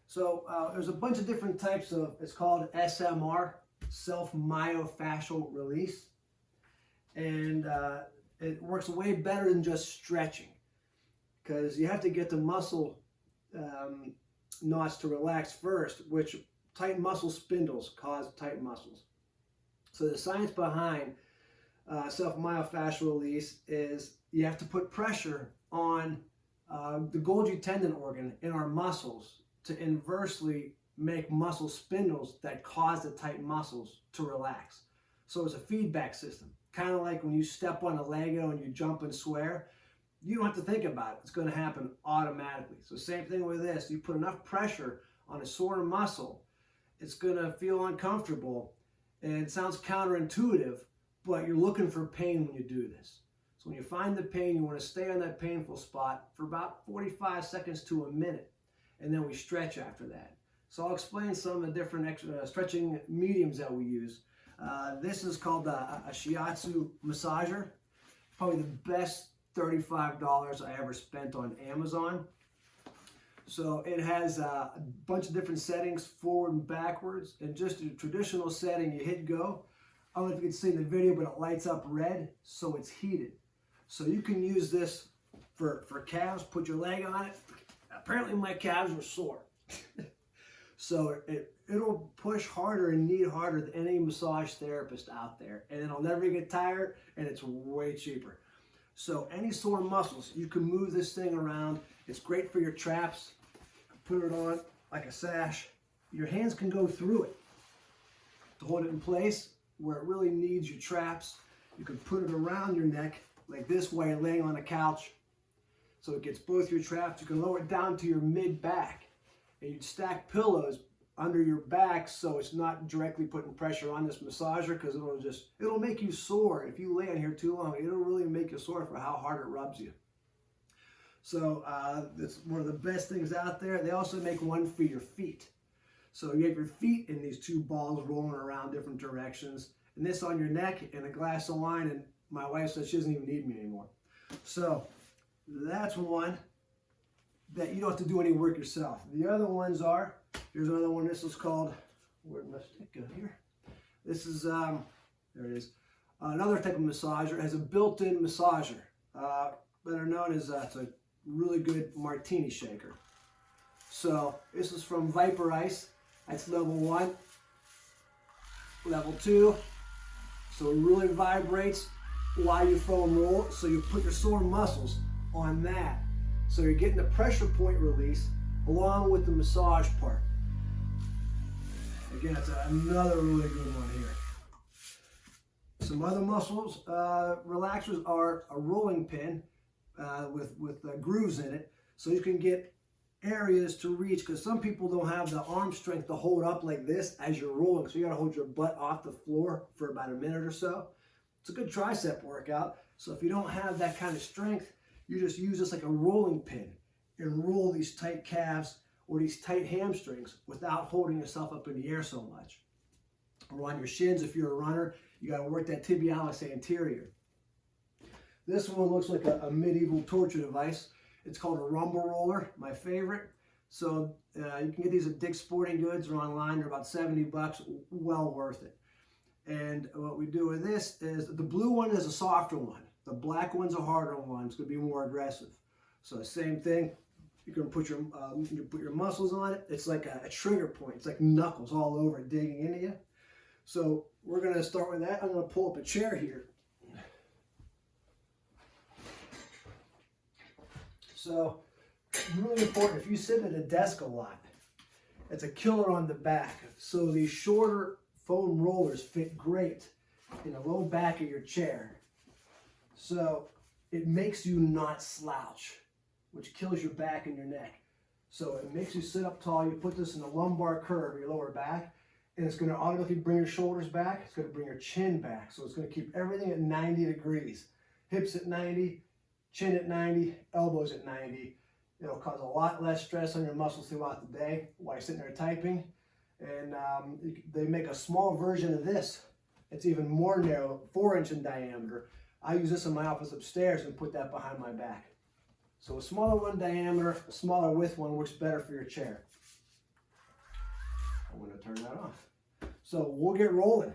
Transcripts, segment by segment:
So there's a bunch of different types of, it's called SMR, self-myofascial release. And it works way better than just stretching, because you have to get the muscle knots to relax first, which tight muscle spindles cause tight muscles. So the science behind self-myofascial release is you have to put pressure on the Golgi tendon organ in our muscles to inversely make muscle spindles that cause the tight muscles to relax. So it's a feedback system, kind of like when you step on a Lego and you jump and swear. You don't have to think about it. It's going to happen automatically. So same thing with this. You put enough pressure on a sore muscle, it's going to feel uncomfortable, and it sounds counterintuitive, but you're looking for pain when you do this. So when you find the pain, you want to stay on that painful spot for about 45 seconds to a minute, and then we stretch after that. So I'll explain some of the different stretching mediums that we use. This is called a shiatsu massager. Probably the best $35 I ever spent on Amazon. So it has a bunch of different settings, forward and backwards. And just a traditional setting, you hit go. I don't know if you can see in the video, but it lights up red, so it's heated. So you can use this for calves, put your leg on it. Apparently my calves were sore. So it'll push harder and knead harder than any massage therapist out there. And it'll never get tired, and it's way cheaper. So any sore muscles, you can move this thing around. It's great for your traps. Put it on like a sash. Your hands can go through it to hold it in place where it really needs your traps. You can put it around your neck like this while you're laying on a couch. So it gets both your traps. You can lower it down to your mid-back. And you'd stack pillows under your back so it's not directly putting pressure on this massager, because it'll make you sore. If you lay on here too long, it'll really make you sore for how hard it rubs you. So it's one of the best things out there. They also make one for your feet. So you have your feet in these two balls rolling around different directions, and this on your neck and a glass of wine, and my wife says she doesn't even need me anymore. So that's one that you don't have to do any work yourself. The other ones are, here's another one. This is called, where'd my stick go here? This is, there it is, another type of massager. It has a built-in massager, better known as, it's a really good martini shaker. So this is from Viper Ice. That's level 1. Level 2, so it really vibrates while you foam roll. So you put your sore muscles on that. So you're getting the pressure point release along with the massage part. Again, it's another really good one here. Some other muscles relaxers are a rolling pin with grooves in it, so you can get areas to reach, because some people don't have the arm strength to hold up like this as you're rolling, so you got to hold your butt off the floor for about a minute or so. It's a good tricep workout. So if you don't have that kind of strength, you just use this like a rolling pin and roll these tight calves or these tight hamstrings without holding yourself up in the air so much. Or on your shins, if you're a runner, you got to work that tibialis anterior. This one looks like a medieval torture device. It's called a rumble roller, my favorite. So you can get these at Dick's Sporting Goods or online. They're about 70 bucks, well worth it. And what we do with this is, the blue one is a softer one. The black one's a harder one. It's going to be more aggressive. So same thing. You can put your muscles on it. It's like a trigger point. It's like knuckles all over it, digging into you. So we're going to start with that. I'm going to pull up a chair here. So really important, if you sit at a desk a lot, it's a killer on the back. So these shorter foam rollers fit great in the low back of your chair. So it makes you not slouch, which kills your back and your neck. So it makes you sit up tall. You put this in the lumbar curve, your lower back, and it's going to automatically bring your shoulders back. It's going to bring your chin back. So it's going to keep everything at 90 degrees. Hips at 90, chin at 90, elbows at 90. It'll cause a lot less stress on your muscles throughout the day while you're sitting there typing. And they make a small version of this. It's even more narrow, 4-inch in diameter. I use this in my office upstairs and put that behind my back. So a smaller one diameter, a smaller width one works better for your chair. I'm going to turn that off. So we'll get rolling.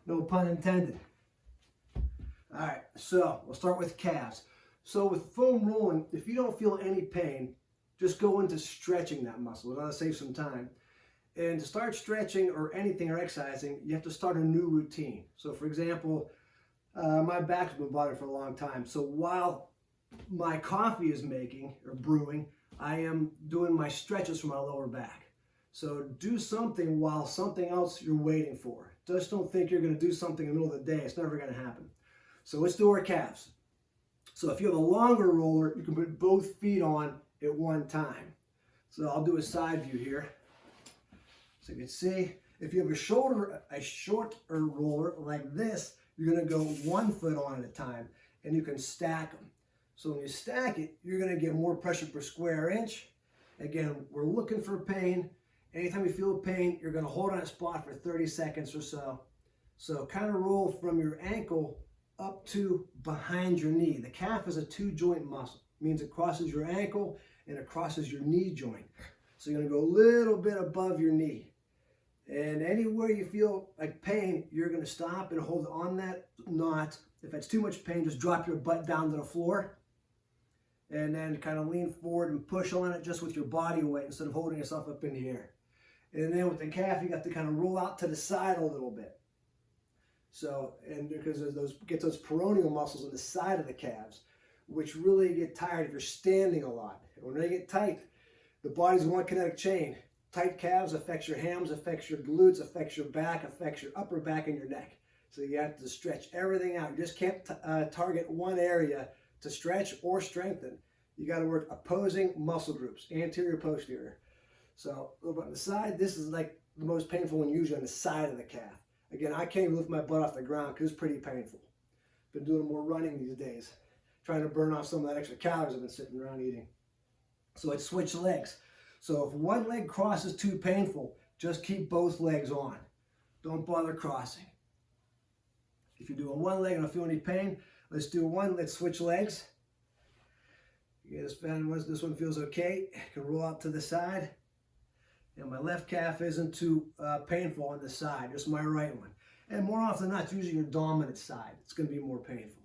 No pun intended. All right, so we'll start with calves. So with foam rolling, if you don't feel any pain, just go into stretching that muscle. We're going to save some time. And to start stretching or anything or exercising, you have to start a new routine. So for example, my back's been bothering for a long time. So while my coffee is making or brewing, I am doing my stretches for my lower back. So do something while something else you're waiting for. Just don't think you're going to do something in the middle of the day. It's never going to happen. So let's do our calves. So if you have a longer roller, you can put both feet on at one time. So I'll do a side view here. So you can see, if you have a shorter roller like this, you're going to go 1 foot on at a time, and you can stack them. So when you stack it, you're going to get more pressure per square inch. Again, we're looking for pain. Anytime you feel pain, you're going to hold on a spot for 30 seconds or so. So kind of roll from your ankle up to behind your knee. The calf is a 2-joint muscle. It means it crosses your ankle and it crosses your knee joint. So you're going to go a little bit above your knee. And anywhere you feel like pain, you're going to stop and hold on that knot. If it's too much pain, just drop your butt down to the floor. And then kind of lean forward and push on it just with your body weight instead of holding yourself up in the air. And then with the calf, you got to kind of roll out to the side a little bit. So, and because get those peroneal muscles on the side of the calves, which really get tired if you're standing a lot. And when they get tight, the body's one kinetic chain. Tight calves affects your hams, affects your glutes, affects your back, affects your upper back and your neck. So you have to stretch everything out. You just can't target one area to stretch or strengthen. You got to work opposing muscle groups, anterior, posterior. So a little bit on the side, this is like the most painful one usually on the side of the calf. Again, I can't even lift my butt off the ground because it's pretty painful. Been doing more running these days, trying to burn off some of that extra calories I've been sitting around eating. So let's switch legs. So if one leg crosses too painful, just keep both legs on. Don't bother crossing. If you're doing one leg and don't feel any pain, let's switch legs. This one feels okay. I can roll out to the side. And my left calf isn't too painful on the side, just my right one. And more often than not, it's usually your dominant side. It's going to be more painful.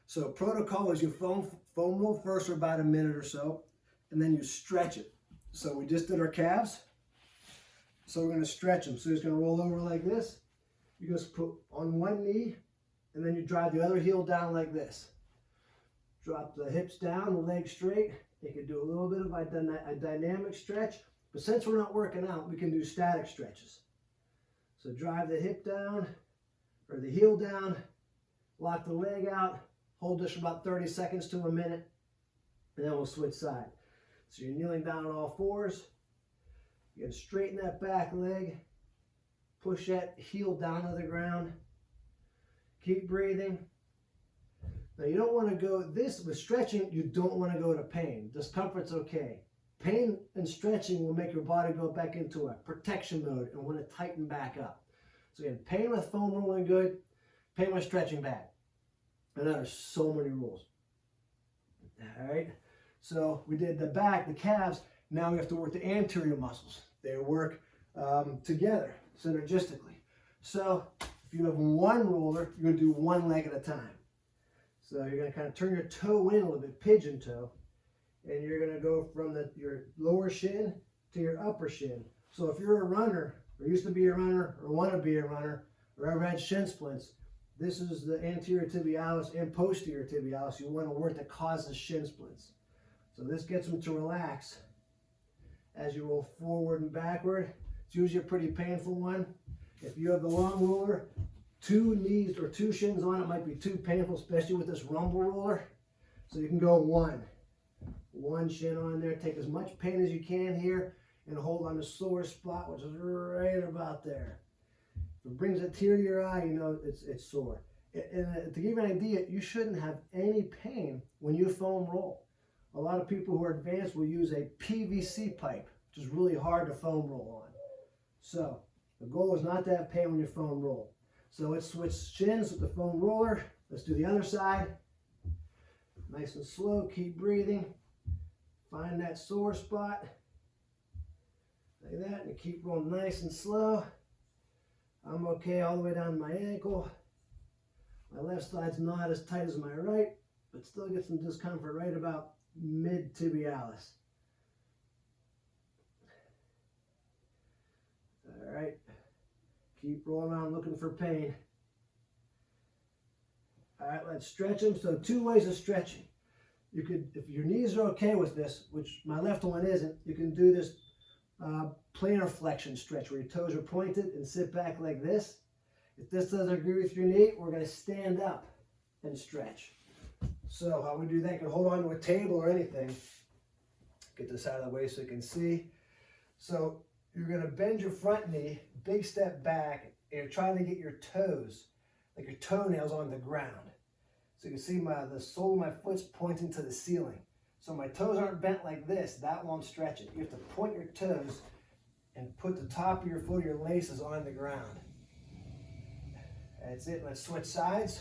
So protocol is you foam roll first for about a minute or so, and then you stretch it. So we just did our calves. So we're going to stretch them. So you're just going to roll over like this. You just put on one knee, and then you drive the other heel down like this. Drop the hips down, the legs straight. You can do a little bit of a dynamic stretch. But since we're not working out, we can do static stretches. So drive the hip down, or the heel down, lock the leg out, hold this for about 30 seconds to a minute, and then we'll switch side. So you're kneeling down on all fours. You can straighten that back leg, push that heel down to the ground. Keep breathing. Now you don't want to go, with stretching, you don't want to go to pain. Discomfort's okay. Pain and stretching will make your body go back into a protection mode and want to tighten back up. So again, pain with foam rolling good, pain with stretching bad. And there are so many rules. All right, so we did the back, the calves. Now we have to work the anterior muscles. They work together, synergistically. So if you have one roller, you're going to do one leg at a time. So you're going to kind of turn your toe in a little bit, pigeon toe. And you're going to go from your lower shin to your upper shin. So if you're a runner, or used to be a runner, or want to be a runner, or ever had shin splints, this is the anterior tibialis and posterior tibialis. You want to work that causes shin splints. So this gets them to relax as you roll forward and backward. It's usually a pretty painful one. If you have the long roller, 2 knees or 2 shins on it might be too painful, especially with this rumble roller. So you can go one shin on there. Take as much pain as you can here and hold on the sore spot, which is right about there. If it brings a tear to your eye, you know it's sore. And to give you an idea, you shouldn't have any pain when you foam roll. A lot of people who are advanced will use a PVC pipe, which is really hard to foam roll on. So the goal is not to have pain when you foam roll. So let's switch shins with the foam roller. Let's do the other side. Nice and slow, keep breathing. Find that sore spot. Like that, and gonna keep rolling nice and slow. I'm okay all the way down to my ankle. My left side's not as tight as my right, but still get some discomfort right about mid-tibialis. All right, keep rolling around looking for pain. All right, let's stretch them. So 2 ways of stretching. You could, if your knees are okay with this, which my left one isn't, you can do this plantar flexion stretch where your toes are pointed and sit back like this. If this doesn't agree with your knee, we're going to stand up and stretch. So how we do that, you can hold on to a table or anything. Get this out of the way so you can see. So you're going to bend your front knee, big step back, and you're trying to get your toes, like your toenails, on the ground. So you can see the sole of my foot's pointing to the ceiling. So my toes aren't bent like this. That won't stretch it. You have to point your toes and put the top of your foot or your laces on the ground. That's it. Let's switch sides.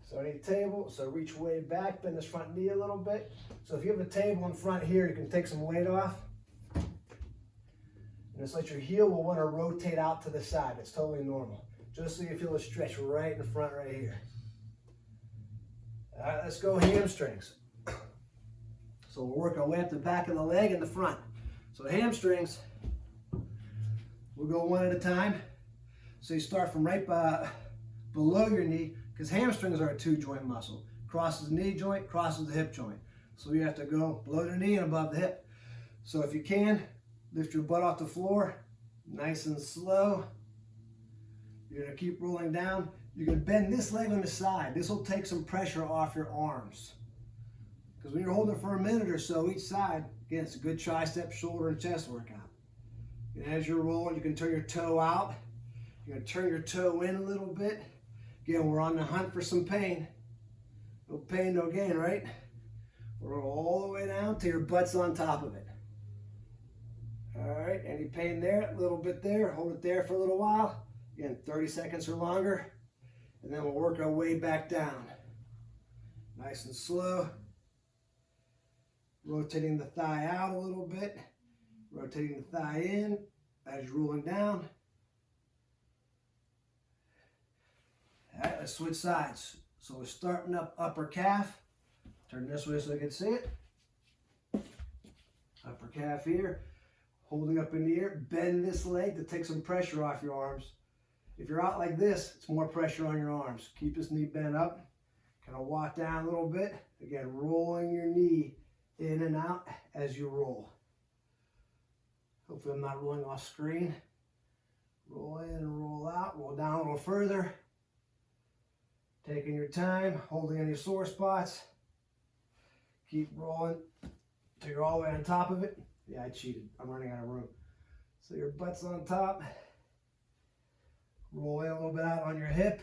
So I need a table. So reach way back, bend this front knee a little bit. So if you have a table in front here, you can take some weight off. And just let your heel will want to rotate out to the side. It's totally normal. Just so you feel a stretch right in front right here. All right, let's go hamstrings. So we'll work our way up the back of the leg and the front. So hamstrings, we'll go one at a time. So you start from right below your knee, because hamstrings are a 2-joint muscle. Crosses the knee joint, crosses the hip joint. So you have to go below the knee and above the hip. So if you can, lift your butt off the floor, nice and slow. You're going to keep rolling down. You're going to bend this leg on the side. This will take some pressure off your arms. Because when you're holding it for a minute or so each side, again, it's a good tricep, shoulder, and chest workout. And as you're rolling, you can turn your toe out. You're going to turn your toe in a little bit. Again, we're on the hunt for some pain. No pain, no gain, right? We're all the way down till your butt's on top of it. All right, any pain there? A little bit there. Hold it there for a little while. Again, 30 seconds or longer. And then we'll work our way back down. Nice and slow. Rotating the thigh out a little bit. Rotating the thigh in as you're rolling down. All right, let's switch sides. So we're starting up upper calf. Turn this way so I can see it. Upper calf here. Holding up in the air. Bend this leg to take some pressure off your arms. If you're out like this, it's more pressure on your arms. Keep this knee bent up. Kind of walk down a little bit. Again, rolling your knee in and out as you roll. Hopefully I'm not rolling off screen. Roll in and roll out. Roll down a little further. Taking your time, holding any sore spots. Keep rolling till you're all the way on top of it. Yeah, I cheated. I'm running out of room. So your butt's on top. Roll in a little bit out on your hip.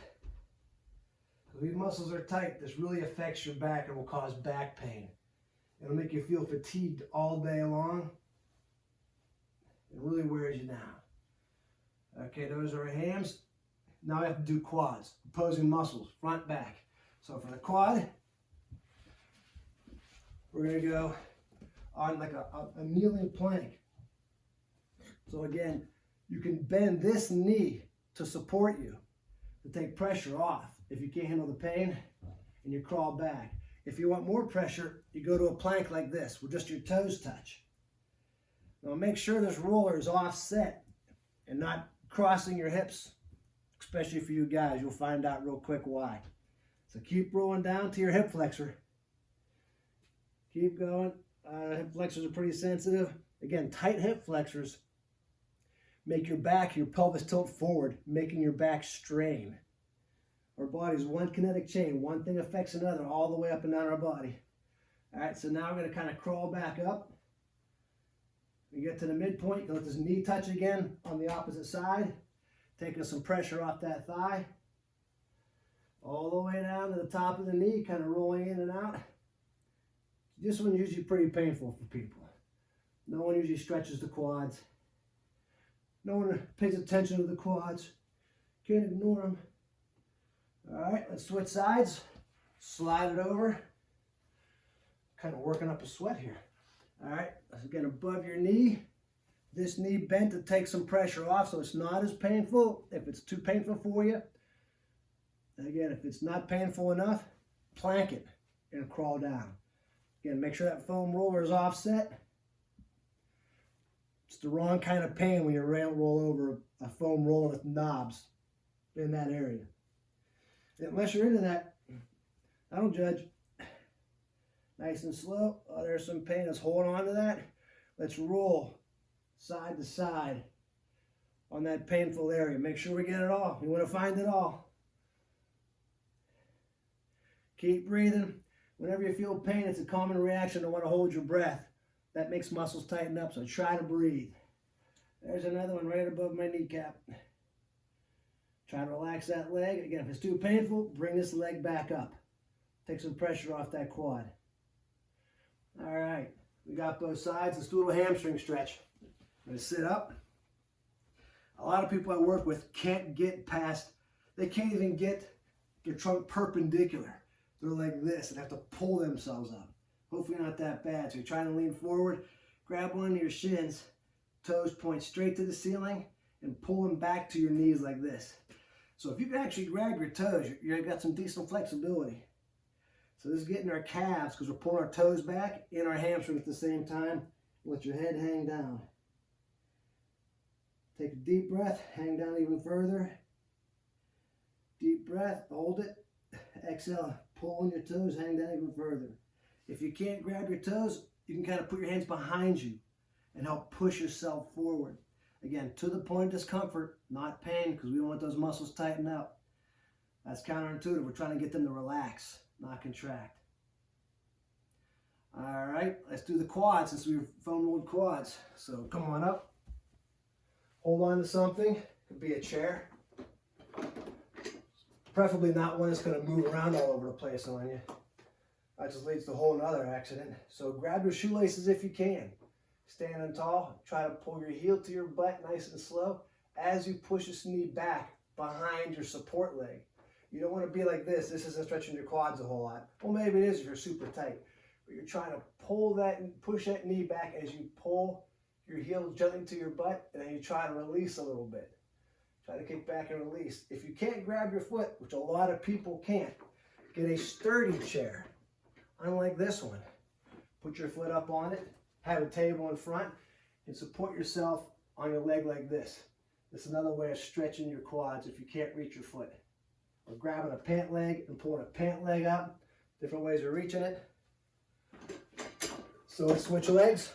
If these muscles are tight, this really affects your back and will cause back pain. It'll make you feel fatigued all day long. It really wears you down. Okay, those are our hams. Now we have to do quads, opposing muscles, front, back. So for the quad, we're going to go on like a kneeling plank. So again, you can bend this knee to support you, to take pressure off if you can't handle the pain, and you crawl back. If you want more pressure, you go to a plank like this where just your toes touch. Now make sure this roller is offset and not crossing your hips, especially for you guys. You'll find out real quick why. So keep rolling down to your hip flexor. Keep going. Hip flexors are pretty sensitive. Again, tight hip flexors make your back, your pelvis tilt forward, making your back strain. Our body's one kinetic chain. One thing affects another all the way up and down our body. All right, so now we're going to kind of crawl back up. We get to the midpoint. You can let this knee touch again on the opposite side, taking some pressure off that thigh. All the way down to the top of the knee, kind of rolling in and out. This one's usually pretty painful for people. No one usually stretches the quads. No one pays attention to the quads. Can't ignore them. All right, let's switch sides. Slide it over. Kind of working up a sweat here. All right, again, above your knee. this knee bent to take some pressure off so it's not as painful. If it's too painful for you, again, if it's not painful enough, plank it and crawl down. Again, make sure that foam roller is offset. It's the wrong kind of pain when you roll over a foam roller with knobs in that area. Unless you're into that, I don't judge. Nice and slow. Oh, there's some pain. Let's hold on to that. Let's roll side to side on that painful area. Make sure we get it all. We want to find it all. Keep breathing. Whenever you feel pain, it's a common reaction to want to hold your breath. That makes muscles tighten up, so try to breathe. There's another one right above my kneecap. Try to relax that leg. Again, if it's too painful, bring this leg back up. Take some pressure off that quad. All right, we got both sides. Let's do a little hamstring stretch. I'm going to sit up. A lot of people I work with can't get past, they can't even get your trunk perpendicular. They're like this and have to pull themselves up. Hopefully not that bad. So you're trying to lean forward, grab one of your shins, toes point straight to the ceiling, and pull them back to your knees like this. So if you can actually grab your toes, you've got some decent flexibility. So this is getting our calves because we're pulling our toes back and our hamstrings at the same time. Let your head hang down. Take a deep breath, hang down even further. Deep breath, hold it. Exhale, pull on your toes, hang down even further. If you can't grab your toes, you can kind of put your hands behind you and help push yourself forward. Again, to the point of discomfort, not pain, because we don't want those muscles tightened up. That's counterintuitive. We're trying to get them to relax, not contract. All right, let's do the quads since we've foam rolled quads. So come on up. Hold on to something. Could be a chair. Preferably not one that's going to move around all over the place on you. That just leads to a whole nother accident. So grab your shoelaces if you can. Standing tall, try to pull your heel to your butt nice and slow as you push this knee back behind your support leg. You don't want to be like this. This isn't stretching your quads a whole lot. Well, maybe it is if you're super tight. But you're trying to pull that and push that knee back as you pull your heel gently to your butt, and then you try to release a little bit. Try to kick back and release. If you can't grab your foot, which a lot of people can't, get a sturdy chair. Unlike this one. Put your foot up on it, have a table in front, and support yourself on your leg like this. This is another way of stretching your quads if you can't reach your foot. Or grabbing a pant leg and pulling a pant leg up. Different ways of reaching it. So let's switch legs.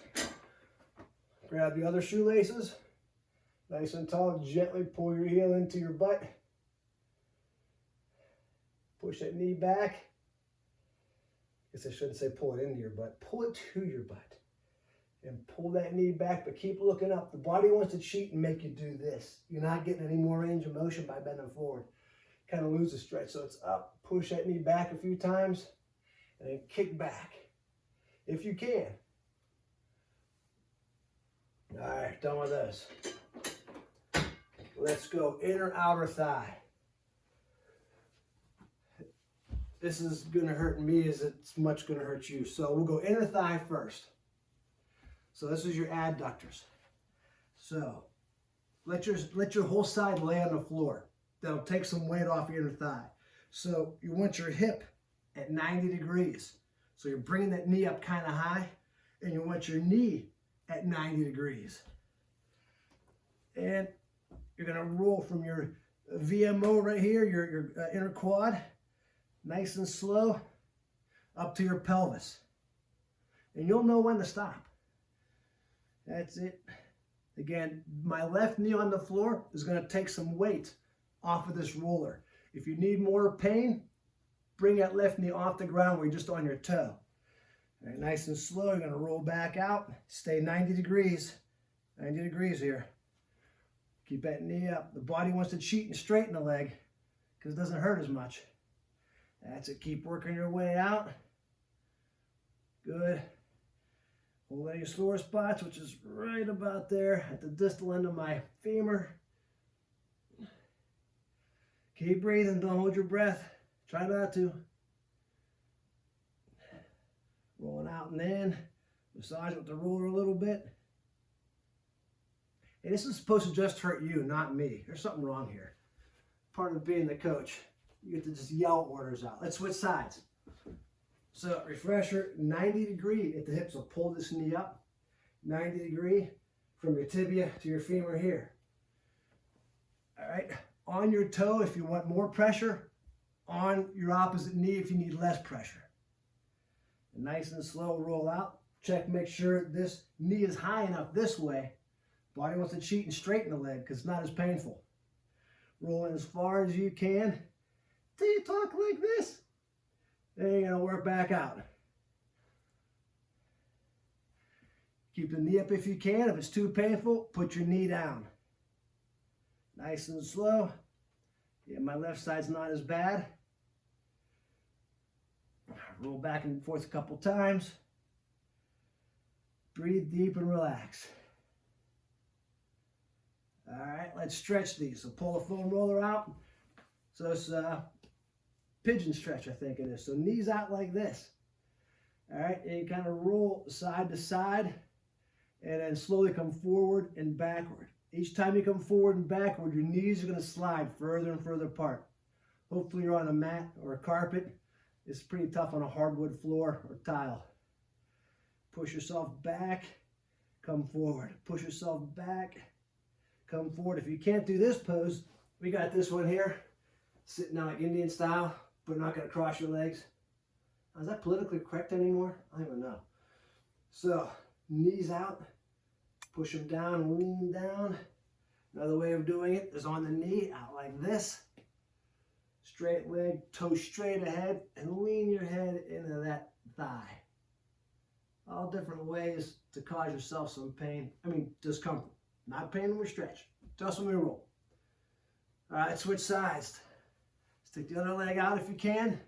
Grab the other shoelaces. Nice and tall, gently pull your heel into your butt. Push that knee back. I guess I shouldn't say pull it into your butt. Pull it to your butt. And pull that knee back, but keep looking up. The body wants to cheat and make you do this. You're not getting any more range of motion by bending forward. Kind of lose the stretch. So it's up, push that knee back a few times, and then kick back. If you can. All right, done with those. Let's go inner outer thigh. This is going to hurt me as it's much going to hurt you. So we'll go inner thigh first. So this is your adductors. So let your whole side lay on the floor. That'll take some weight off your inner thigh. So you want your hip at 90 degrees. So you're bringing that knee up kind of high, and you want your knee at 90 degrees. And you're going to roll from your VMO right here, your inner quad, nice and slow, up to your pelvis. And you'll know when to stop. That's it. Again, my left knee on the floor is going to take some weight off of this roller. If you need more pain, bring that left knee off the ground where you're just on your toe. All right, nice and slow, you're going to roll back out. Stay 90 degrees. 90 degrees here. Keep that knee up. The body wants to cheat and straighten the leg because it doesn't hurt as much. That's it. Keep working your way out. Good. Hold on your sore spots, which is right about there at the distal end of my femur. Keep breathing. Don't hold your breath. Try not to. Rolling out and in. Massage with the roller a little bit. And this is supposed to just hurt you, not me. There's something wrong here. Part of being the coach, you get to just yell orders out. Let's switch sides. So refresher, 90 degree at the hip, so pull this knee up. 90 degree from your tibia to your femur here. All right, on your toe if you want more pressure, on your opposite knee if you need less pressure. And nice and slow roll out. Check, make sure this knee is high enough this way. Body wants to cheat and straighten the leg because it's not as painful. Roll in as far as you can till you talk like this. Then you're gonna work back out. Keep the knee up if you can. If it's too painful, put your knee down. Nice and slow. Yeah, my left side's not as bad. Roll back and forth a couple times. Breathe deep and relax. All right, let's stretch these. So pull the foam roller out. So it's pigeon stretch, I think it is. So knees out like this. All right, and you kind of roll side to side and then slowly come forward and backward. Each time you come forward and backward, your knees are going to slide further and further apart. Hopefully you're on a mat or a carpet. It's pretty tough on a hardwood floor or tile. Push yourself back, come forward. Push yourself back, come forward. If you can't do this pose, we got this one here. Sitting down like Indian style, but not going to cross your legs. Is that politically correct anymore? I don't even know. So, knees out, push them down, lean down. Another way of doing it is on the knee, out like this. Straight leg, toe straight ahead, and lean your head into that thigh. All different ways to cause yourself some pain. I mean, discomfort. Not pain when we stretch, just when we roll. All right, switch sides. Stick the other leg out if you can.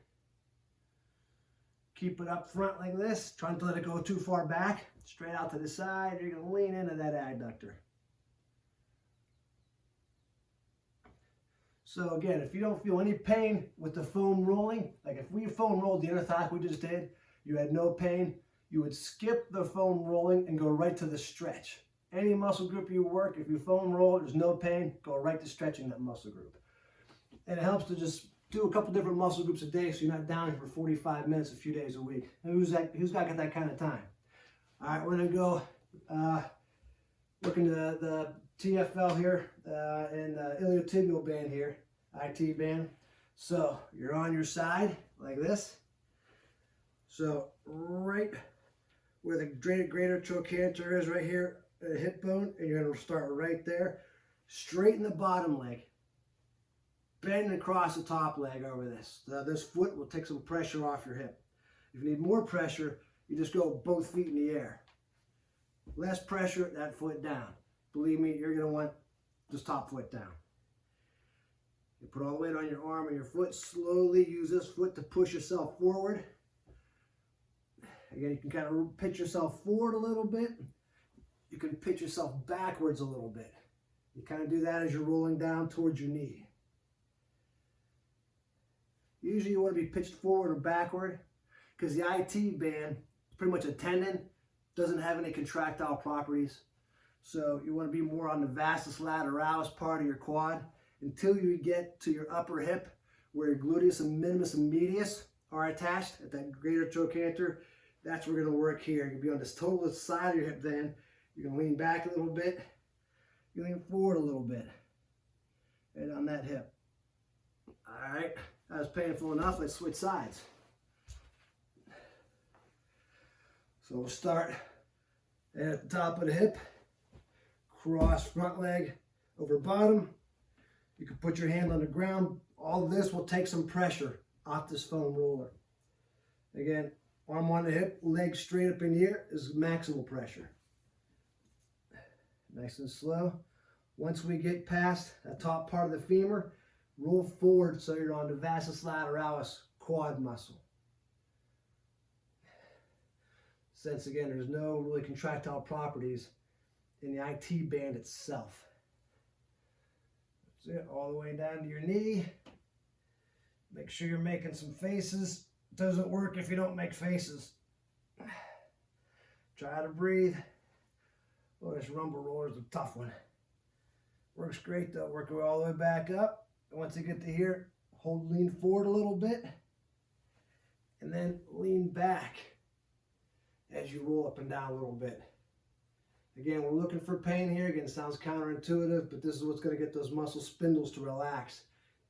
Keep it up front like this. Try not to let it go too far back. Straight out to the side. You're going to lean into that adductor. So again, if you don't feel any pain with the foam rolling, like if we foam rolled the inner thigh we just did, you had no pain, you would skip the foam rolling and go right to the stretch. Any muscle group you work, if you foam roll, there's no pain, go right to stretching that muscle group. And it helps to just do a couple different muscle groups a day so you're not down here for 45 minutes a few days a week. Who's got that kind of time? All right, we're gonna go look into the TFL here and the iliotibial band here, IT band. So you're on your side like this. So right where the greater trochanter is right here, the hip bone, and you're going to start right there. Straighten the bottom leg. Bend across the top leg over this. This foot will take some pressure off your hip. If you need more pressure, you just go both feet in the air. Less pressure, that foot down. Believe me, you're going to want this top foot down. You put all the weight on your arm and your foot. Slowly use this foot to push yourself forward. Again, you can kind of pitch yourself forward a little bit. You can pitch yourself backwards a little bit. You kind of do that as you're rolling down towards your knee. Usually you want to be pitched forward or backward because the IT band is pretty much a tendon, doesn't have any contractile properties. So you want to be more on the vastus lateralis part of your quad until you get to your upper hip where your gluteus and minimus and medius are attached at that greater trochanter. That's where we're going to work here. You're going to be on this total side of your hip then. You're going to lean back a little bit. You lean forward a little bit. And on that hip. All right. That was painful enough. Let's switch sides. So we'll start at the top of the hip. Cross front leg over bottom. You can put your hand on the ground. All of this will take some pressure off this foam roller. Again, arm on the hip, leg straight up in the air is maximal pressure. Nice and slow. Once we get past that top part of the femur, roll forward so you're on the vastus lateralis quad muscle. Since again, there's no really contractile properties in the IT band itself. That's it, all the way down to your knee. Make sure you're making some faces. It doesn't work if you don't make faces. Try to breathe. Oh, this rumble roller is a tough one. Works great though. Work all the way back up. And once you get to here, lean forward a little bit, and then lean back as you roll up and down a little bit. Again, we're looking for pain here. Again, it sounds counterintuitive, but this is what's going to get those muscle spindles to relax,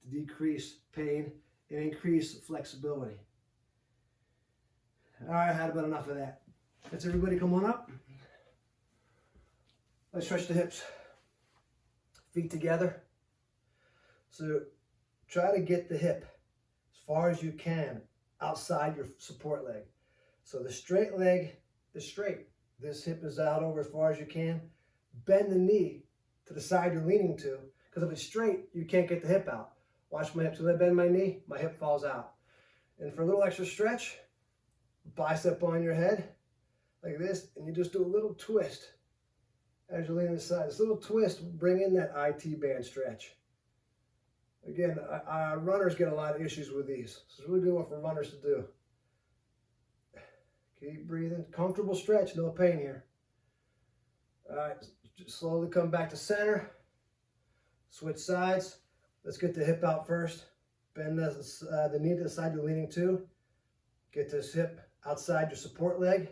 to decrease pain and increase flexibility. All right, I had about enough of that. Let's everybody come on up. Let's stretch the hips. Feet together. So try to get the hip as far as you can outside your support leg. So the straight leg is straight. This hip is out over as far as you can. Bend the knee to the side you're leaning to, because if it's straight, you can't get the hip out. Watch my hips. When I bend my knee, my hip falls out. And for a little extra stretch, bicep on your head, like this, and you just do a little twist as you're leaning aside. This little twist will bring in that IT band stretch. Again, runners get a lot of issues with these. So it's a really good one for runners to do. Keep breathing. Comfortable stretch, no pain here. All right, just slowly come back to center. Switch sides. Let's get the hip out first. Bend the knee to the side you're leaning to. Get this hip outside your support leg.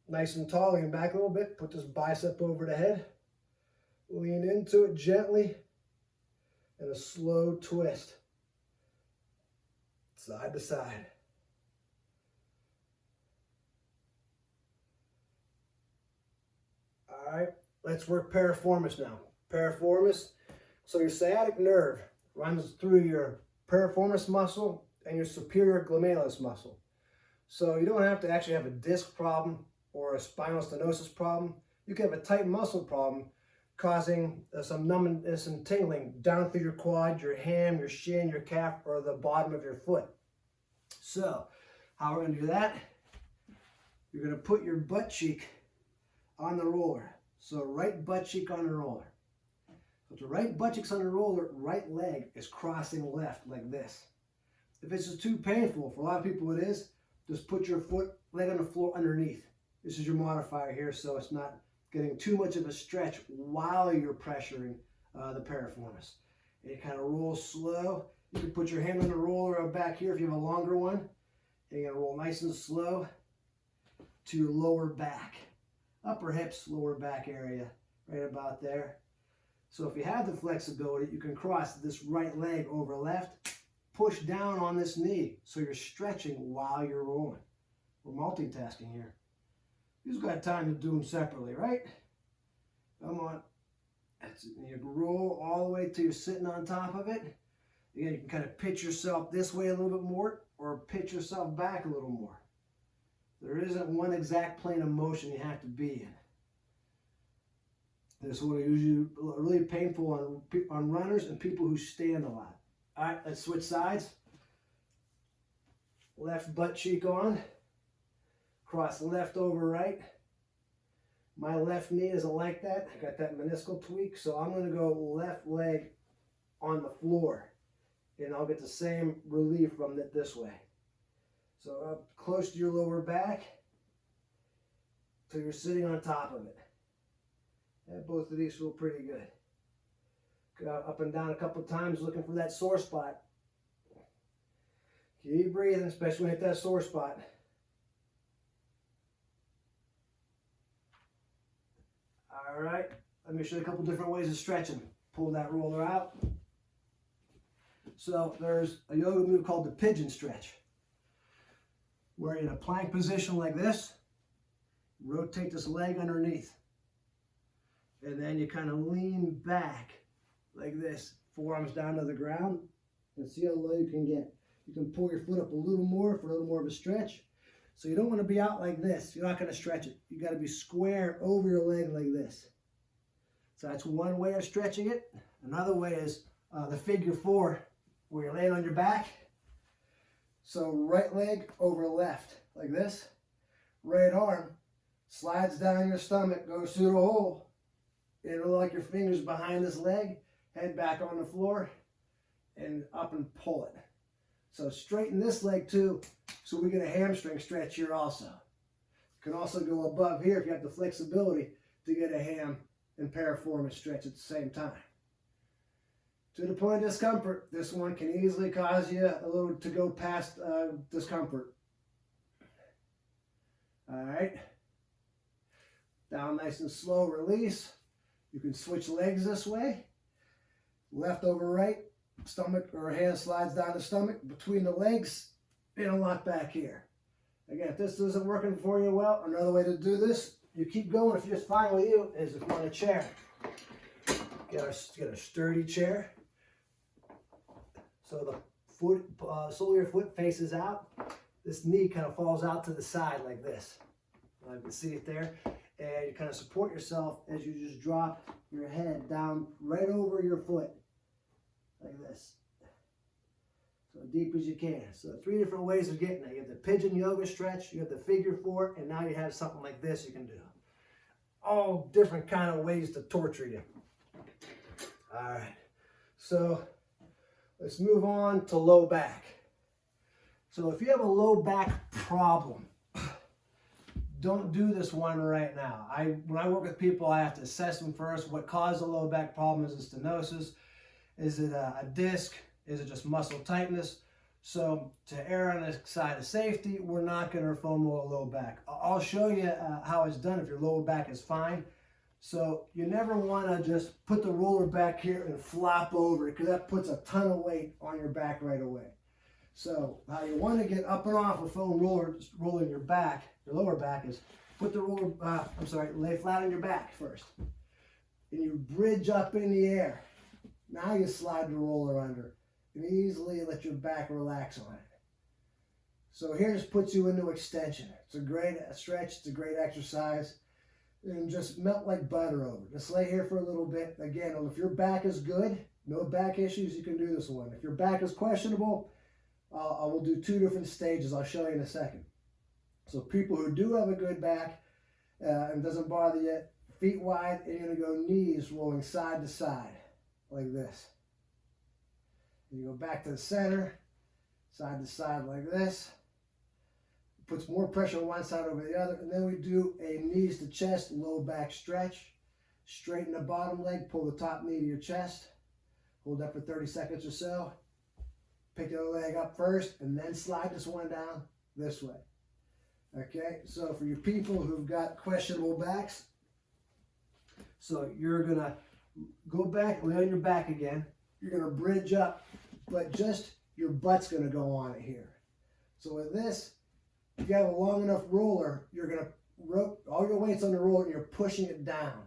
Nice and tall, lean back a little bit. Put this bicep over the head. Lean into it gently. And a slow twist. Side to side. All right, let's work piriformis now. Piriformis, so your sciatic nerve runs through your piriformis muscle and your superior glomerulus muscle. So you don't have to actually have a disc problem or a spinal stenosis problem. You can have a tight muscle problem causing some numbness and tingling down through your quad, your ham, your shin, your calf, or the bottom of your foot. So how we're going to do that, you're going to put your butt cheek on the roller. So right butt cheek on the roller. So if the right butt cheek's on the roller, right leg is crossing left like this. If this is too painful, for a lot of people it is, just put your leg on the floor underneath. This is your modifier here, so it's not getting too much of a stretch while you're pressuring the piriformis. And you kind of roll slow. You can put your hand on the roller back here if you have a longer one. And you're going to roll nice and slow to your lower back. Upper hips, lower back area, right about there. So if you have the flexibility, you can cross this right leg over left, push down on this knee so you're stretching while you're rolling. We're multitasking here. You've got time to do them separately, right? Come on. That's it. You roll all the way till you're sitting on top of it. Again, you can kind of pitch yourself this way a little bit more or pitch yourself back a little more. There isn't one exact plane of motion you have to be in. This one is usually really painful on runners and people who stand a lot. All right, let's switch sides. Left butt cheek on. Cross left over right. My left knee isn't like that. I got that meniscal tweak, so I'm going to go left leg on the floor. And I'll get the same relief from it this way. So up close to your lower back till you're sitting on top of it. And both of these feel pretty good. Go up and down a couple times looking for that sore spot. Keep breathing, especially when you hit that sore spot. All right, let me show you a couple different ways of stretching. Pull that roller out. So there's a yoga move called the pigeon stretch, where you're in a plank position like this, rotate this leg underneath, and then you kind of lean back like this, forearms down to the ground, and see how low you can get. You can pull your foot up a little more for a little more of a stretch. So you don't want to be out like this. You're not going to stretch it. You got to be square over your leg like this. So that's one way of stretching it. Another way is the figure four, where you're laying on your back. So right leg over left, like this. Right arm slides down your stomach, goes through the hole. It'll look like your fingers behind this leg, head back on the floor, and up and pull it. So straighten this leg too, so we get a hamstring stretch here also. You can also go above here if you have the flexibility to get a ham and piriform and stretch at the same time. To the point of discomfort, this one can easily cause you a little to go past discomfort. All right. Down nice and slow, release. You can switch legs this way. Left over right, stomach or hand slides down the stomach between the legs and a lock back here. Again, if this isn't working for you well, another way to do this, you keep going. If it's fine with you, is if you're on a chair. Get a sturdy chair. So the foot, sole of your foot faces out. This knee kind of falls out to the side like this. You can see it there. And you kind of support yourself as you just drop your head down right over your foot. Like this. So deep as you can. So 3 different ways of getting it. You have the pigeon yoga stretch, you have the figure 4, and now you have something like this you can do. All different kind of ways to torture you. All right. So let's move on to low back. So if you have a low back problem, don't do this one right now. When I work with people, I have to assess them first. What caused the low back problem? Is it stenosis? Is it a disc? Is it just muscle tightness? So to err on the side of safety, we're not going to foam roll a low back. I'll show you how it's done if your lower back is fine. So you never want to just put the roller back here and flop over because that puts a ton of weight on your back right away. So how you want to get up and off a foam roller, just rolling your back, your lower back, is put the roller, lay flat on your back first. And you bridge up in the air. Now you slide the roller under and easily let your back relax on it. So here just puts you into extension. It's a great stretch, it's a great exercise. And just melt like butter over. Just lay here for a little bit. Again, if your back is good, no back issues, you can do this one. If your back is questionable, I will do 2 different stages. I'll show you in a second. So people who do have a good back and doesn't bother you, feet wide, and you're going to go knees rolling side to side like this. You go back to the center, side to side like this. Puts more pressure on one side over the other. And then we do a knees to chest, low back stretch. Straighten the bottom leg, pull the top knee to your chest. Hold that for 30 seconds or so. Pick the other leg up first and then slide this one down this way. Okay, so for you people who've got questionable backs, so you're gonna go back, lay on your back again. You're gonna bridge up, but just your butt's gonna go on it here. So with this, if you have a long enough roller, you're gonna all your weight's on the roller and you're pushing it down.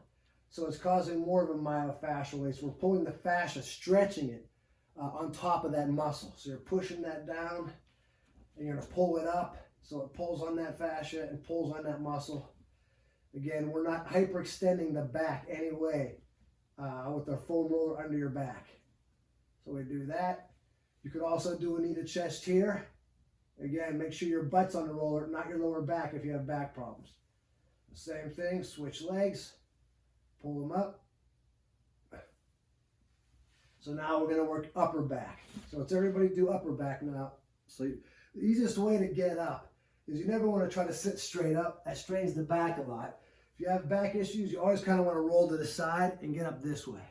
So it's causing more of a myofascial weight. So we're pulling the fascia, stretching it on top of that muscle. So you're pushing that down and you're gonna pull it up. So it pulls on that fascia and pulls on that muscle. Again, we're not hyperextending the back anyway with our foam roller under your back. So we do that. You could also do a knee to chest here. Again, make sure your butt's on the roller, not your lower back if you have back problems. The same thing, switch legs, pull them up. So now we're going to work upper back. So let's everybody do upper back now. So the easiest way to get up is you never want to try to sit straight up. That strains the back a lot. If you have back issues, you always kind of want to roll to the side and get up this way.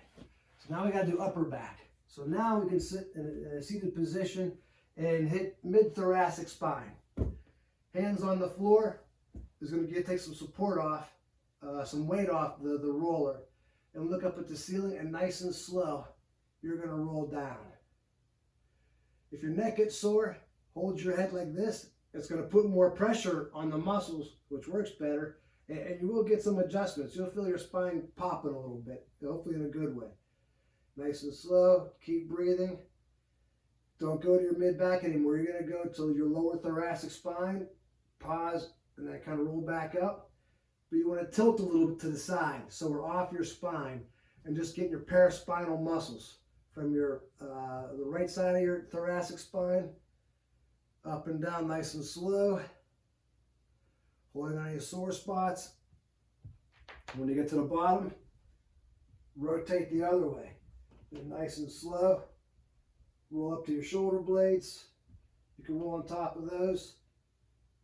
So now we got to do upper back. So now we can sit in a seated position and hit mid-thoracic spine. Hands on the floor is going to take some support off, some weight off the roller, and look up at the ceiling, and nice and slow, you're going to roll down. If your neck gets sore, hold your head like this. It's going to put more pressure on the muscles, which works better, and you will get some adjustments. You'll feel your spine popping a little bit, hopefully in a good way. Nice and slow, keep breathing. Don't go to your mid-back anymore. You're going to go to your lower thoracic spine, pause, and then kind of roll back up. But you want to tilt a little bit to the side, so we're off your spine, and just get your paraspinal muscles from your the right side of your thoracic spine, up and down nice and slow, holding on your sore spots. When you get to the bottom, rotate the other way. And nice and slow. Roll up to your shoulder blades. You can roll on top of those.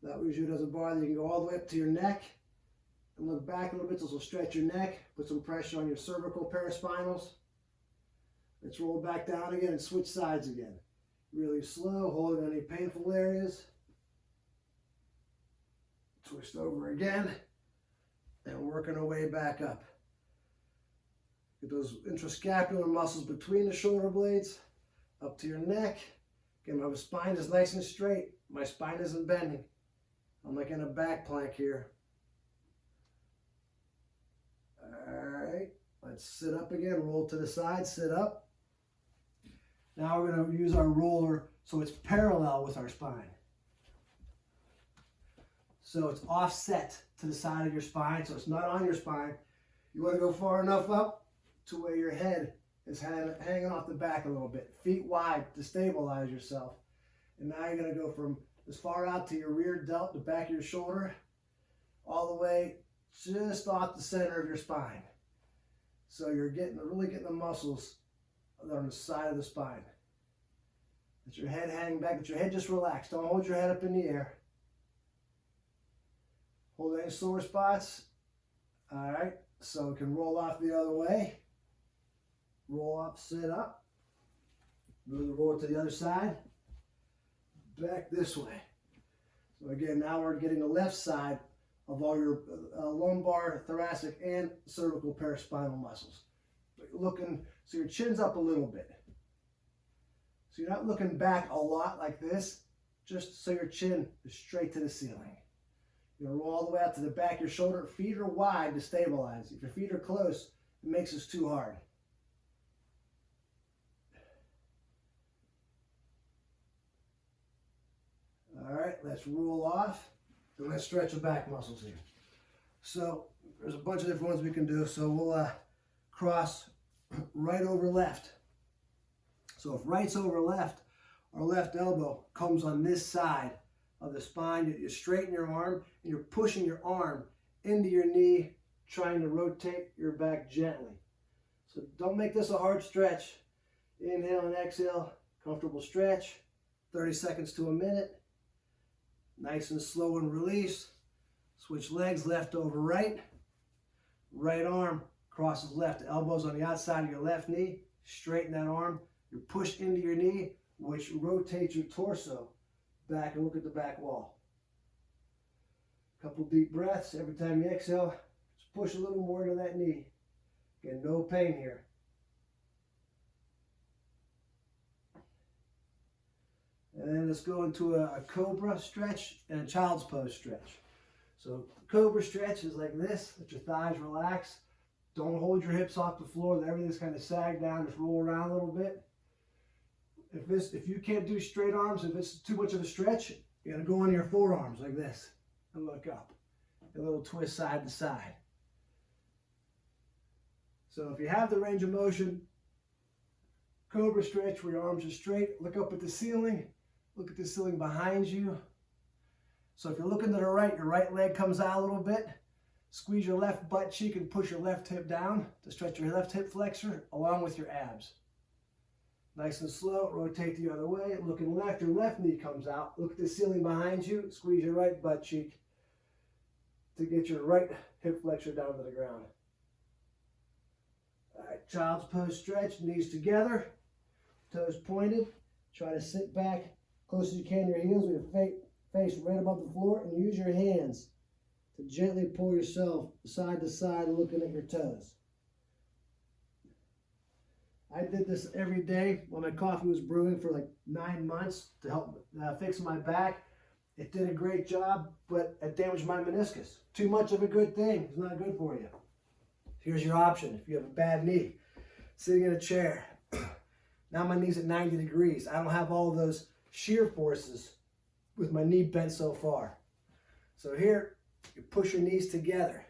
That usually doesn't bother you. You can go all the way up to your neck. and look back a little bit. So this will stretch your neck, put some pressure on your cervical paraspinals. Let's roll back down again and switch sides again. Really slow, holding any painful areas. Twist over again, and working our way back up. Get those intrascapular muscles between the shoulder blades, up to your neck. Again, my spine is nice and straight. My spine isn't bending. I'm like in a back plank here. All right, let's sit up again, roll to the side, sit up. Now we're going to use our roller so it's parallel with our spine. So it's offset to the side of your spine, so it's not on your spine. You want to go far enough up to where your head is hanging off the back a little bit, feet wide to stabilize yourself. And now you're going to go from as far out to your rear delt, the back of your shoulder, all the way just off the center of your spine. So you're really getting the muscles on the side of the spine. Let your head hang back, let your head just relax. Don't hold your head up in the air. Hold any sore spots. All right, so we can roll off the other way. Roll up, sit up. Move the roller to the other side. Back this way. So again, now we're getting the left side of all your lumbar, thoracic, and cervical paraspinal muscles. Looking, so your chin's up a little bit. So you're not looking back a lot like this, just so your chin is straight to the ceiling. You're going to roll all the way out to the back of your shoulder. Feet are wide to stabilize. If your feet are close, it makes this too hard. All right, let's roll off, and let's stretch the back muscles here. So there's a bunch of different ones we can do. So we'll cross right over left. So if right's over left, our left elbow comes on this side of the spine. You straighten your arm, and you're pushing your arm into your knee, trying to rotate your back gently. So don't make this a hard stretch. Inhale and exhale, comfortable stretch, 30 seconds to a minute. Nice and slow and release. Switch legs, left over right. Right arm crosses left, elbows on the outside of your left knee. Straighten that arm. You push into your knee, which rotates your torso back, and look at the back wall. Couple deep breaths. Every time you exhale, just push a little more into that knee. Again, no pain here. And then let's go into a cobra stretch and a child's pose stretch. So cobra stretch is like this. Let your thighs relax. Don't hold your hips off the floor. Let everything's kind of sag down. Just roll around a little bit. If you can't do straight arms, if it's too much of a stretch, you're going to go on your forearms like this and look up. A little twist side to side. So if you have the range of motion, cobra stretch where your arms are straight, look up at the ceiling, look at the ceiling behind you. So if you're looking to the right, your right leg comes out a little bit. Squeeze your left butt cheek and push your left hip down to stretch your left hip flexor along with your abs. Nice and slow, rotate the other way. Looking left, your left knee comes out. Look at the ceiling behind you. Squeeze your right butt cheek to get your right hip flexor down to the ground. All right, child's pose stretch, knees together, toes pointed. Try to sit back close as you can to your heels with your face right above the floor, and use your hands to gently pull yourself side to side looking at your toes. I did this every day when my coffee was brewing for like 9 months to help fix my back. It did a great job, but it damaged my meniscus. Too much of a good thing is not good for you. Here's your option if you have a bad knee. Sitting in a chair. Now my knee's at 90 degrees. I don't have all those shear forces with my knee bent so far. So here, you push your knees together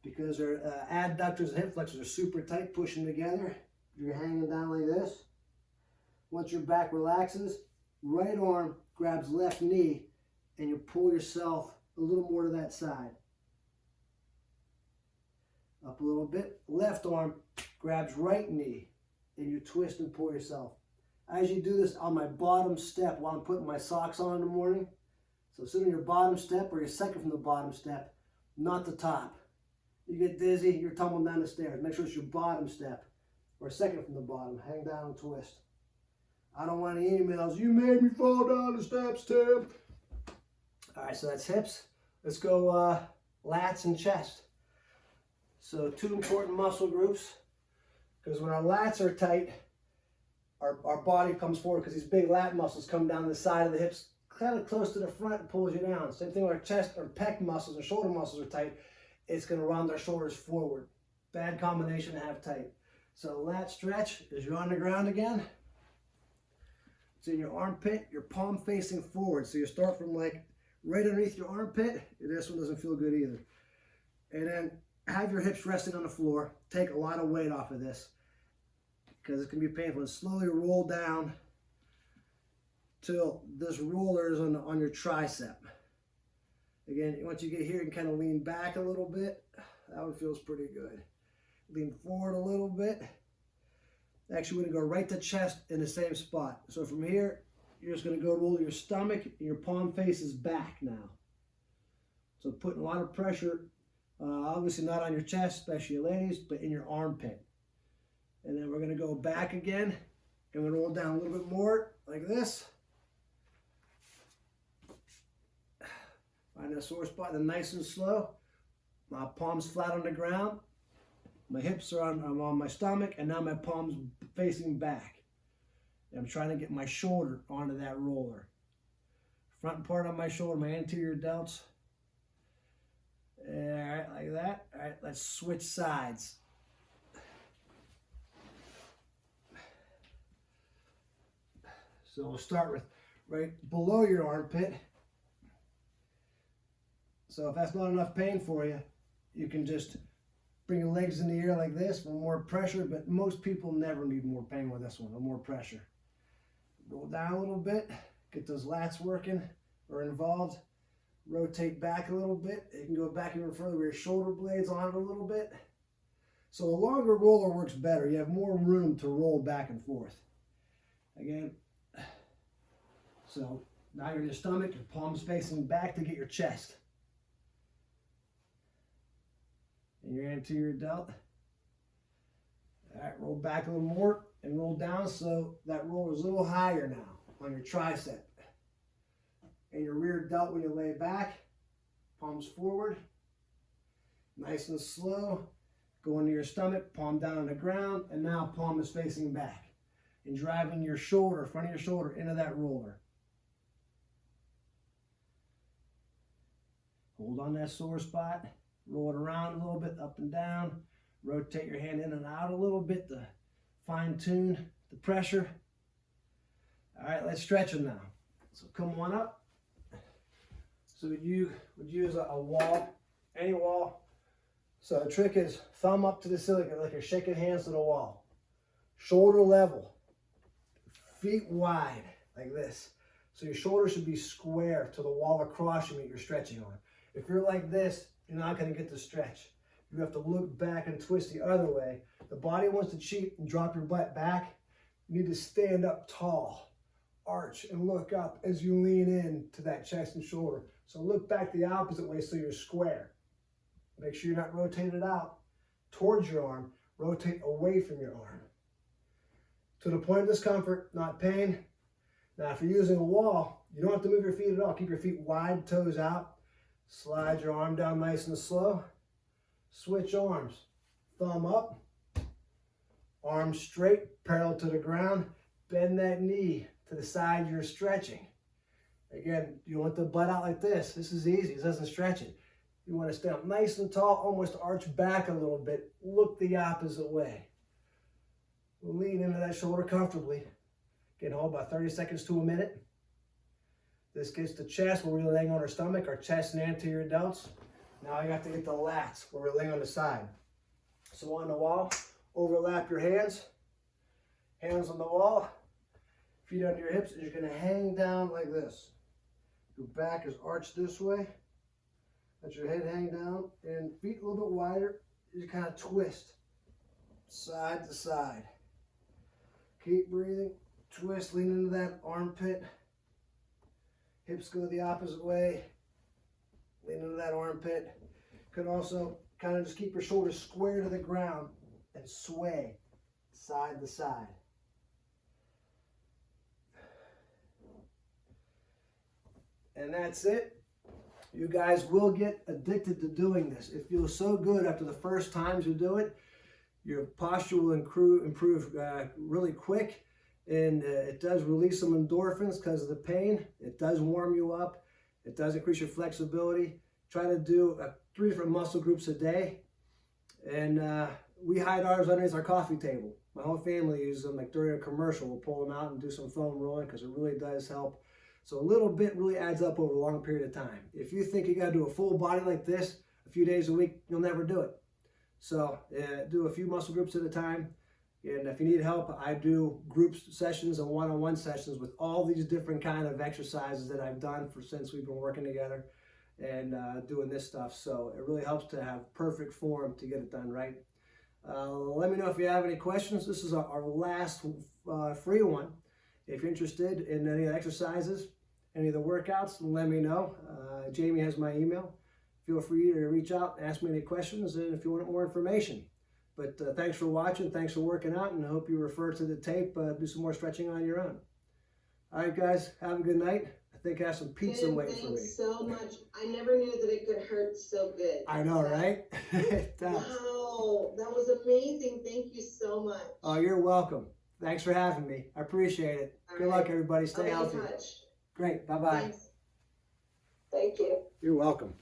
because our adductors and hip flexors are super tight, pushing together. You're hanging down like this. Once your back relaxes, right arm grabs left knee, and you pull yourself a little more to that side. Up a little bit. Left arm grabs right knee, and you twist and pull yourself. As you do this on my bottom step while I'm putting my socks on in the morning, so sit on your bottom step or your second from the bottom step, not the top. You get dizzy, you're tumbling down the stairs. Make sure it's your bottom step, or second from the bottom. Hang down and twist. I don't want any emails. You made me fall down the steps, Tim. All right, so that's hips. Let's go lats and chest. So two important muscle groups, because when our lats are tight, our body comes forward because these big lat muscles come down the side of the hips, kind of close to the front and pulls you down. Same thing with our chest or pec muscles or shoulder muscles are tight. It's going to round our shoulders forward. Bad combination to have tight. So lat stretch is you're on the ground again. It's in your armpit, your palm facing forward. So you start from like right underneath your armpit. This one doesn't feel good either. And then have your hips resting on the floor. Take a lot of weight off of this because it can be painful. And slowly roll down till this roller is on your tricep. Again, once you get here, you can kind of lean back a little bit. That one feels pretty good. Lean forward a little bit. Actually, we're going to go right to chest in the same spot. So from here, you're just going to go roll your stomach and your palm faces back now. So putting a lot of pressure, obviously not on your chest, especially ladies, but in your armpit. And then we're going to go back again and we're going to roll down a little bit more like this. Find a sore spot, then nice and slow. My palms flat on the ground. My hips are on my stomach, and now my palms facing back. And I'm trying to get my shoulder onto that roller. Front part of my shoulder, my anterior delts. All right, like that. All right, let's switch sides. So we'll start with right below your armpit. So if that's not enough pain for you, you can just bring your legs in the air like this for more pressure, but most people never need more pain with this one, or more pressure. Roll down a little bit, get those lats working or involved. Rotate back a little bit. You can go back even further with your shoulder blades on it a little bit. So a longer roller works better. You have more room to roll back and forth. Again, so now you're in your stomach, your palms facing back to get your chest. And your anterior delt. All right, roll back a little more and roll down so that roller is a little higher now on your tricep. And your rear delt when you lay back, palms forward, nice and slow. Go into your stomach, palm down on the ground, and now palm is facing back. And driving your shoulder, front of your shoulder, into that roller. Hold on that sore spot. Roll it around a little bit, up and down. Rotate your hand in and out a little bit to fine tune the pressure. All right, let's stretch them now. So come on up. So you would use a wall, any wall. So the trick is thumb up to the ceiling, like you're shaking hands to the wall. Shoulder level, feet wide, like this. So your shoulder should be square to the wall across you that you're stretching on. If you're like this, you're not going to get the stretch. You have to look back and twist the other way. The body wants to cheat and drop your butt back. You need to stand up tall, arch, and look up as you lean in to that chest and shoulder. So look back the opposite way so you're square. Make sure you're not rotated out towards your arm. Rotate away from your arm. To the point of discomfort, not pain. Now, if you're using a wall, you don't have to move your feet at all. Keep your feet wide, toes out. Slide your arm down nice and slow. Switch arms. Thumb up. Arms straight, parallel to the ground. Bend that knee to the side you're stretching. Again, you want the butt out like this. This is easy. This doesn't stretch it. You want to stay up nice and tall, almost arch back a little bit. Look the opposite way. Lean into that shoulder comfortably. Again, hold about 30 seconds to a minute. This gets the chest where we're laying on our stomach, our chest and anterior delts. Now you have to get the lats where we're laying on the side. So on the wall, overlap your hands. Hands on the wall. Feet under your hips, and you're going to hang down like this. Your back is arched this way. Let your head hang down, and feet a little bit wider. You kind of twist side to side. Keep breathing. Twist, lean into that armpit. Hips go the opposite way. Lean into that armpit. Could also kind of just keep your shoulders square to the ground and sway side to side. And that's it. You guys will get addicted to doing this. It feels so good after the first times you do it. Your posture will improve really quick, and it does release some endorphins because of the pain. It does warm you up. It does increase your flexibility. Try to do 3 different muscle groups a day. And we hide ours underneath our coffee table. My whole family uses them. Like during a commercial, we'll pull them out and do some foam rolling because it really does help. So a little bit really adds up over a long period of time. If you think you got to do a full body like this a few days a week, you'll never do it. So do a few muscle groups at a time. And if you need help, I do group sessions and one-on-one sessions with all these different kind of exercises that I've done since we've been working together and doing this stuff. So it really helps to have perfect form to get it done right. Let me know if you have any questions. This is our last free one. If you're interested in any of the exercises, any of the workouts, let me know. Jamie has my email. Feel free to reach out, ask me any questions, and if you want more information. But thanks for watching, thanks for working out, and I hope you refer to the tape, do some more stretching on your own. All right, guys, have a good night. I think I have some pizza waiting for me. Thanks so much. I never knew that it could hurt so good. I know, right? It does. Wow, that was amazing. Thank you so much. Oh, you're welcome. Thanks for having me. I appreciate it. Good luck, everybody. Stay healthy. I'll be in touch. Great. Bye-bye. Thanks. Thank you. You're welcome.